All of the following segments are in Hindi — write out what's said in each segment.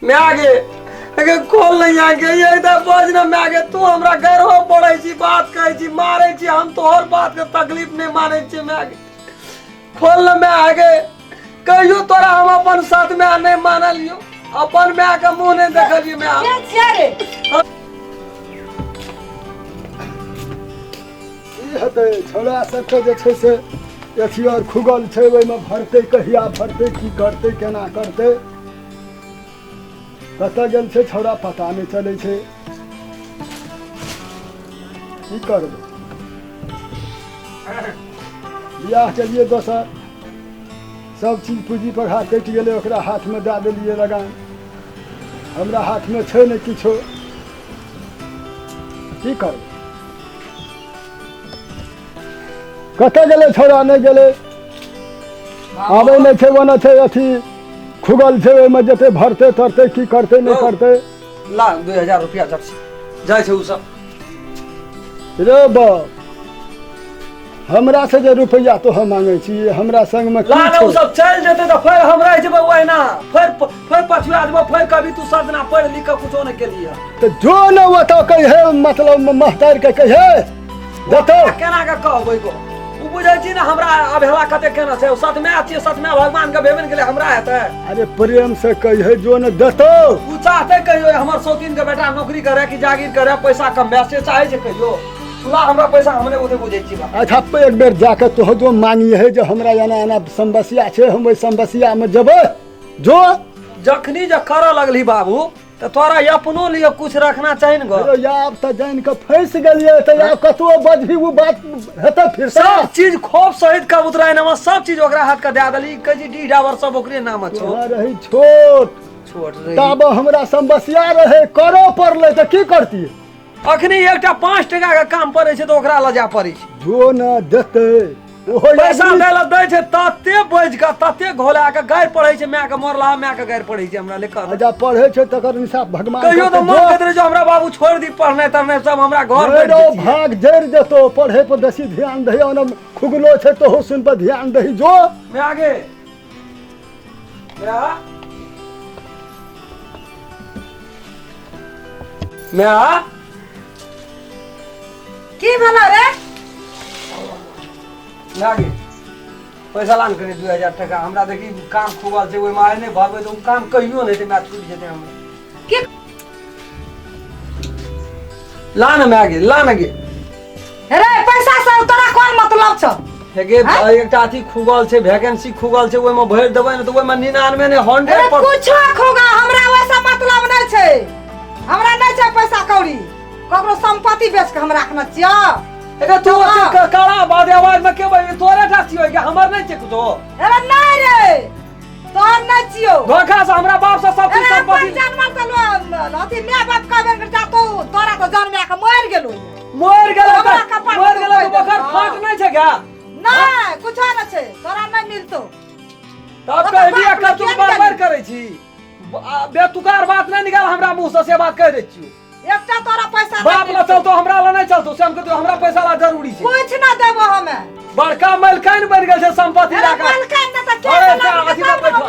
मैं आगे अगे खोल नहीं आगे ये इधर बोझ ना मैं आगे तू हमरा घर हो पड़े छी बात कहे छी मारे छी हम तो और बात के तकलीफ नहीं माने छी मैं आगे खोल ना मैं आगे कहियो तोरा हम अपन साथ में नहीं मान लियो अपन मैं के मुंह नहीं देखलियो मैं ई हते छोड़ा सबके जे छै से अथी और खुगल छै ओइ में भरते कहिया भरते की करते केना करते कतऽ गेल छै छोड़ा पता नहीं चलै छै की करबै बियाह केलिए दोसर सब चीज पूंजी पर हाथ कटि गेलै ओकरा हाथ में दे देलिए लगान हमरा हाथ में छै नहीं किछो की करबै कतऽ गेलै छोड़ा नहीं गेलै आबै नहीं छै ओना छै अथी खुगल छै ओहिमे जेते भरते तरते की करते नहीं करते ला 2000 रुपया जर्सी जाय छै उ सब रे बाप हमरा से जे रुपया तो हम मांगे छी हमरा संग में ला ना उ सब चल जेते तो फिर हम रह जेबे ओहिना फिर पछुआ जेबे फिर कभी तू सजना पढ़ लिख के कुछो नहीं केलिए तो जो न वो कहे मतलब महतार के कहे देतो केना के कहबै को उ बुझै छी ना हमरा अबहेला कते केना छै सत में अछि सत में भगवान के भेबन के लिए हमरा हेतै अरे प्रेम से कहे जो न देतो उ चाहते कहियो हमर शौकीन के बेटा नौकरी करे कि जागीर करे पैसा कमाए से चाहे छै कहियो तुला हमरा पैसा हमने ओते बुझै छी बा अच्छा एक बेर जाके तो जो मांगी है जो हमरा एना एना समस्या छै हम ओइ समस्या में जेबै जो जखनी जे करऽ लगली बाबू तो तोरा अपनो लिए कुछ रखना चाहिए न अरे यार त जान के फंस गेलिए त यार कतो बजभी वो बात हेतै फिर सब चीज खोप सहित कबूतरा नाम सब चीज ओकरा हाथ के दे देली कजी डी डावर सब ओकरे नाम छो रही छोट छोट रही तब हमरा समस्या रहे करो पड़ले त की करती अखनी एकटा 5 टका के काम पड़े छै तो ओकरा लजा पड़े छै जो न देते ओहो पैसा देला दै छै तते बज के तते घोला के गायर पड़े छै मैं के मरला मैं के गायर पड़े छै हमरा लेकर आजा पढ़े छै तकर हिसाब भगवान कहियो तो मन कहत रहे जो हमरा बाबू छोड़ दी पढ़ने तने सब हमरा घर पे भाग जड़ देतो पढ़े पर बेसी ध्यान दही ओना खुगलो छै तो सुन पर ध्यान दही जो मैं आगे मैं की भला रे लागे पैसा लान करे 2000 टका हमरा देखी काम खुगल छै ओइ माय नै भरबै त उ काम कहियो नै ते मैं छूट जेते हमरा की लान में आगे लान आगे रे पैसा से तोरा कोन मतलब छ हेगे एकटा अथी खुगल छै वैकेंसी खुगल छै ओइ में भर देबै न त ओइ में 99 ने 100 कुछ खुगा हमरा वैसा मतलब नै छै हमरा नै छै पैसा कौड़ी ककरो संपत्ति बेच के हमरा रखना छियो एगे तू कड़ा बादे आवाज में के भाई तोरे ठासी होय के हमर नै छै कुछो अरे नै रे तोर नै छियो धोखा से हमरा बाप से सब कुछ संपत्ति जन्म त अथी मैं बाप कहबे कर जातो तोरा तो जन्म के मर गेलो तो बखर फाट नै छै क्या नै कुछ नै छै तोरा नै मिलतो तब कहबी एक तू बार करै छी बेतुकार बात नै निकाल हमरा मुंह से बात कह दै छी एकटा तोरा पैसा बाप ला चलतो हमरा ला नहीं चलतो श्याम के हमरा पैसा ला जरूरी छै कुछ ना देबो हमें बड़का मलकान बन गेल छै संपत्ति ला के मलकान न त के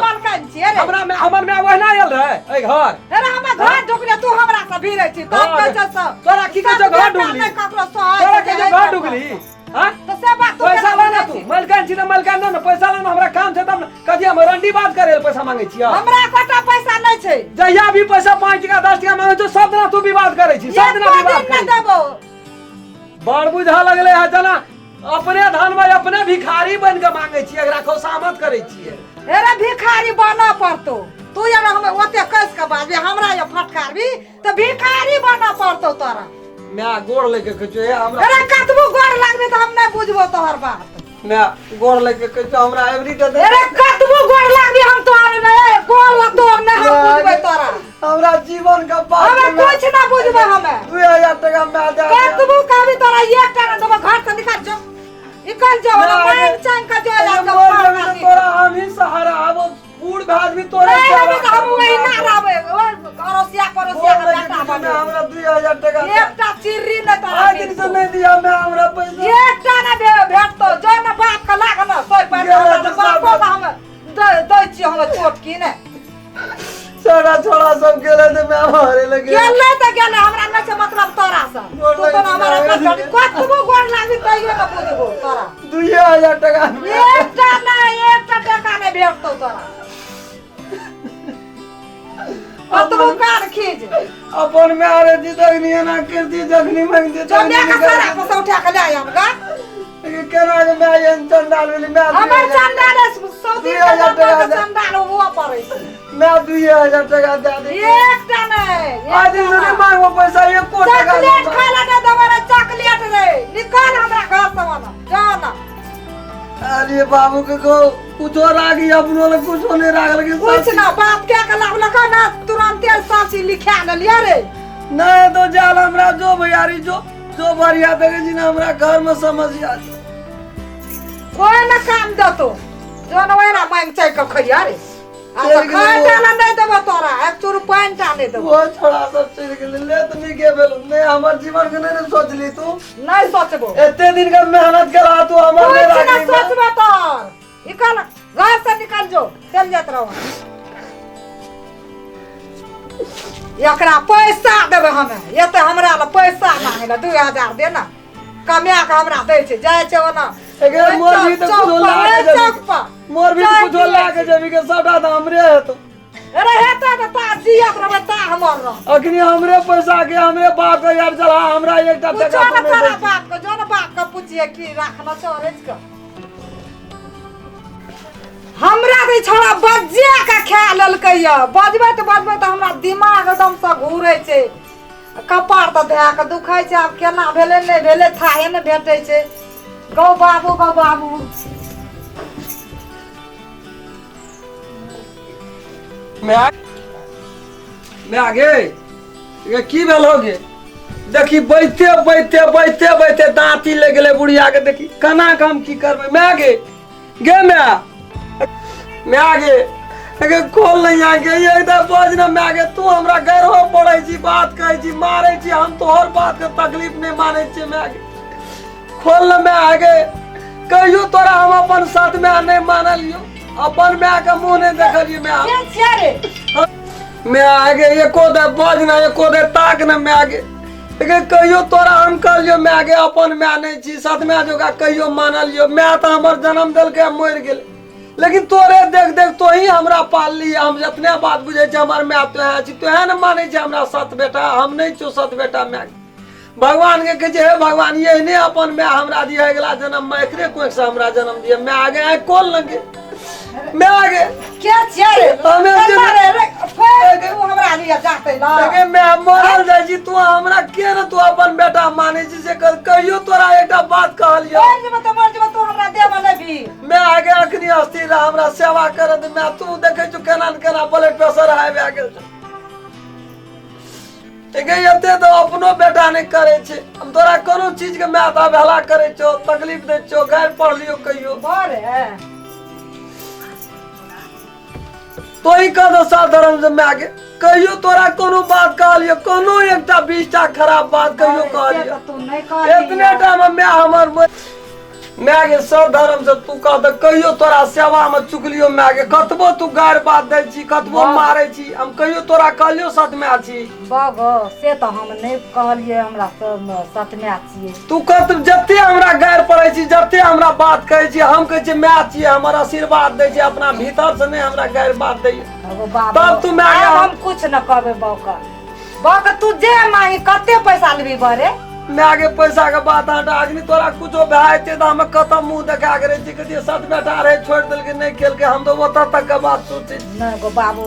मलकान छी रे हमर में ओहना आयल रहे ए घर अरे हम घर ढुकले तू हमरा से भीरे छी तब कह छ सब तोरा की कह घर ढुकली तोरा के घर ढुकली हां तो से बात पैसा लाना तू मलकान छी त मलकान न पैसा लाना हमरा काम छै तब कदी हम रंडी बात करे पैसा मांगे छी हमरा कोटा पैसा नै छै जहिया भी पैसा 5 टका 10 टका मांगे छ सब दिना तू विवाद करे छी सब दिना विवाद करे देबो बड़ बुझा लगले है जना अपने धन में अपने भिखारी बन के मांगे छी एकरा खुशामत करे छी अरे भिखारी बना पड़तो तू यार हम ओते कस के बाजे हमरा ये फटकार भी तो भिखारी बना पड़तो तोरा मैं गोड़ लेके कहियो ए हमरा अरे कतबो गोड़ लागबे त हम नै बुझबो तोहर बात मैं गोड़ लेके कहियो हमरा एवरी डे अरे कतबो गोड़ लागबे हम तोहर नै गोड़ लगतो नै हम बुझबे तोरा हमरा जीवन का बात हम कुछ ना बुझबे हमें 2000 टका मैं दे कतबो कहबे तोरा 1 टका देबो घर से निकाल जो निकल जाओ ना मांग चांग का जो लगा तोरा हम ही सहारा अब बूढ़ भाज भी तोरे हम वही ना रहबे अरोसिया का बेटा बने हमरा 2000 टका एकटा चिर्री न तोरा आज दिन से नहीं दिया मैं हमरा पैसा एकटा ना भेटतो जो न बाप का लाग न सोई पैसा बापो हम दै छी हम छोट की ने छोड़ा छोड़ा सब गेले त गेले हमरा न से मतलब तोरा से तू तो हमरा पर कतबो गोड़ लागी तइयो न बुझबो तोरा 2000 টাকা एकटा टका नहीं भेटतो तोरा कतबो कान खींच अपन में आरे जी दगनी ना करती जगनी मांगती जो मैं का सारा पैसा उठा के ले आम का केना के मैं ये चंदाल वाली मैं हमर चंदाल सौदी का चंदाल वो पड़े मैं 2000 টাকা दे दे एकटा नहीं आज से मांगो पैसा 1 कोटी टाका चॉकलेट खा ले दवारा चॉकलेट रे निकाल हमरा घर से वाला जाओ ना अरे बाबू के को कुछ और आ गई अपनों ने कुछ नहीं रागल के कुछ ना बाप क्या कला लगा ना तुरंत सासी लिखा न लिया रे नहीं तो जाल हमरा जो भैयारी जो भरिया देगे जी ना हमरा घर में समस्या कोई ना काम दो तो जो न वेरा मांग चाय का खइया रे आ खाए डाला नहीं देबो तोरा 1 रुपया नहीं देबो वो छोड़ा सब चल के ले तो नहीं के बेल नहीं हमर जीवन के नहीं सोच ली तू नहीं सोचबो इतने दिन का मेहनत करा तू हमर ले कुछ ना रखी सोचबो तोर निकल घर से निकल जो चल जात रहो एकरा पैसा देबे हमें ये तो हमरा ल पैसा मांगे 2000 दे ना कमिया के हमरा दे छे जाय छे ना अगर मोर भी तो कुछ ला के मोर भी कुछ ला के जबी के सबटा तो हमरे है तो अरे हेता त ता जिया प्रभु ता हमर रह अखनी हमरे पैसा के हमरे बाप के यार चला हमरा एकटा पूछो टका ना तो तारा नहीं बाप को जो ना बाप का पूछिए कि रखना चोरेज का हमरा भी छोड़ा बज्जे का ख्याल ललकैया बजबे तो हमरा दिमाग एकदम से घूरे छे कपार त धया के दुखाय छे अब केना भेले नहीं भेले थाहे न भेटै छे गौ बाबू मैं आगे ये की भेल होगे देखी बैठते दांती ले गेले बुढ़िया के देखी कना काम की करबे मैं आगे गे मैं आगे अगे खोल नहीं आगे ये इधर बोझ ना मैं आगे तू हमरा घर हो पड़े छी बात कहे छी मारे छी हम तो और बात के तकलीफ नहीं माने छी मैं आगे खोल ना मैं आगे कहियो तोरा हम अपन साथ में नहीं मानलियो अपन मैं के मुंह नहीं देखलियो मैं आगे ये को दे बोझ ना ये को दे ताक ना मैं आगे कहियो तोरा हम कहलियो मैं आगे अपन मैं नहीं छी साथ में जोगा कहियो मानलियो मैं तो हमर जन्म दल के मर गेल लेकिन तोरे देख तो ही हमरा पाल ली हम जितने बात बुझे छ हमर मैं तो है छी तो है न माने छ हमरा सत बेटा हम नहीं छो सत बेटा मैं भगवान के कहे हे भगवान ये नहीं अपन मैं हमरा दिया अगला जन्म में एकरे कोई से हमरा जन्म दिया मैं आगे आए कौन लगे मैं आगे क्या छे हमें तू हमरा लिया जाते ना लगे मैं मरल जाय छी तू हमरा के न तू अपन बेटा माने छी से कहियो तोरा एकटा बात कहलियो मर जब तू हमरा देव लेबी मैं आगे अखनी अस्थिर हमरा सेवा करत मैं तू देखे छु केना न केना ब्लड प्रेशर हाई भए गेल एते तो अपनो बेटा नहीं करे छे हम तोरा कोनो चीज के मैं आधा भला करे छो तकलीफ दे छो गाय पढ़ लियो कहियो बारे तो ही कह सा धर्म से मैं आगे कहियो तोरा कोनो बात कहलियो कोनो एकटा 20टा खराब बात कहियो कहलियो तू नहीं कह इतने टाइम में हमर मैं आगे सब धर्म से तू कह दे कहियो तोरा सेवा में चुकलियो मैं आगे कतबो तू गार बात दे छी कतबो मारे छी हम कहियो तोरा कहलियो सत में आछी बाबा से तो हम नहीं कहलिए हमरा सब सत में आछी तू कत जत्ते हमरा गार पड़े छी जत्ते हमरा बात कहे छी हम कहे छी मैं छी हमर आशीर्वाद दे छी अपना भीतर से नहीं हमरा गार बात दे तब तू मैं हम कुछ न कहबे बाबा तू जे मांगी कते पैसा लेबी बरे मैं आगे पैसा के बात हटा अग्नि तोरा कुछो भाईते तो हम कतम मुंह देखा करे छी कि सत बेटा रहे छोड़ देल के नहीं खेल के हम तो ओत तक के बात सोचे नहीं गो बाबू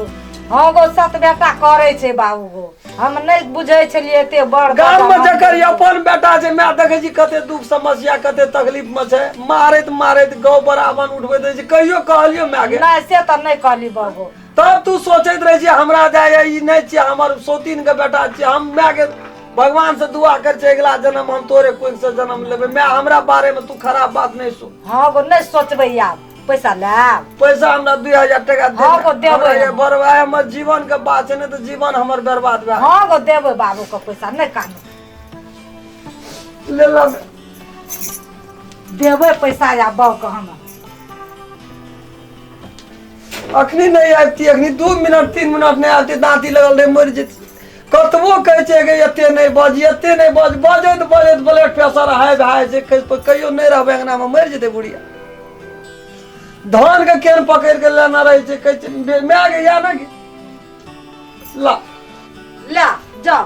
हां गो सत बेटा करे छे बाबू गो हम नहीं बुझै छलिए एते बड़ गांव में जकर अपन बेटा छे मैं देखे छी कते दुख समस्या कते तकलीफ में छे मारत गौ बराबर उठबे दे छी कहियो कहलियो मैं आगे नहीं से तो नहीं कहली बाबू तब तू सोचैत रहे छी हमरा जाय ई नहीं छी हमर सोतीन के बेटा छी हम मैं आगे भगवान से दुआ कर छे अगला जन्म हम तोरे कोई से जन्म लेबे मैं हमरा बारे में तू खराब बात नहीं सुन हां गो नहीं सोचबे यार पैसा ले पैसा हमरा 2000 टका दे हां गो देबे ये बरवा हमर जीवन के बात छे न तो जीवन हमर बर्बाद भए हां गो देबे बाबू का पैसा नहीं कानो ले ला देबे पैसा या बाबू का हम अखनी नहीं आती अखनी 2 मिनट 3 मिनट नहीं आती दांती लगल रे मर जेती कतबो कहै छै कि एते नहीं बज बजैत ब्लड प्रेशर हाई भए छै कहियो नहीं रहबै अंगना में मरि जेतै बुढ़िया धान के केन पकड़ के लेना रहे छै कहै छै माय गे या ना गे ला ला जाओ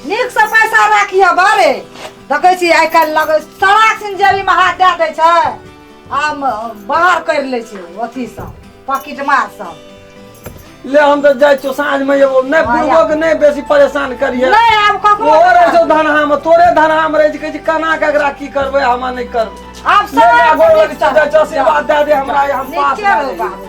नीक से पैसा राखियो बारे देखै छी आइ काल्हि लगे सड़क सिन जेबी में हाथ दे दै छै आ बाहर कर ले छै अथी सब पॉकेट मार सब ले हम तो जाय छो साँझ में एगो नहीं बुढ़बो के नहीं बेसी परेशान करिए नहीं आब ककरो ओ रहे छो धनहा में तोरे धनहा में रहे छै कहै छै केना ककरा की करबै हम नहीं करबै आब ले सब गोर लग से बात दे दे हमरा हम पास नीचे रहो बाबू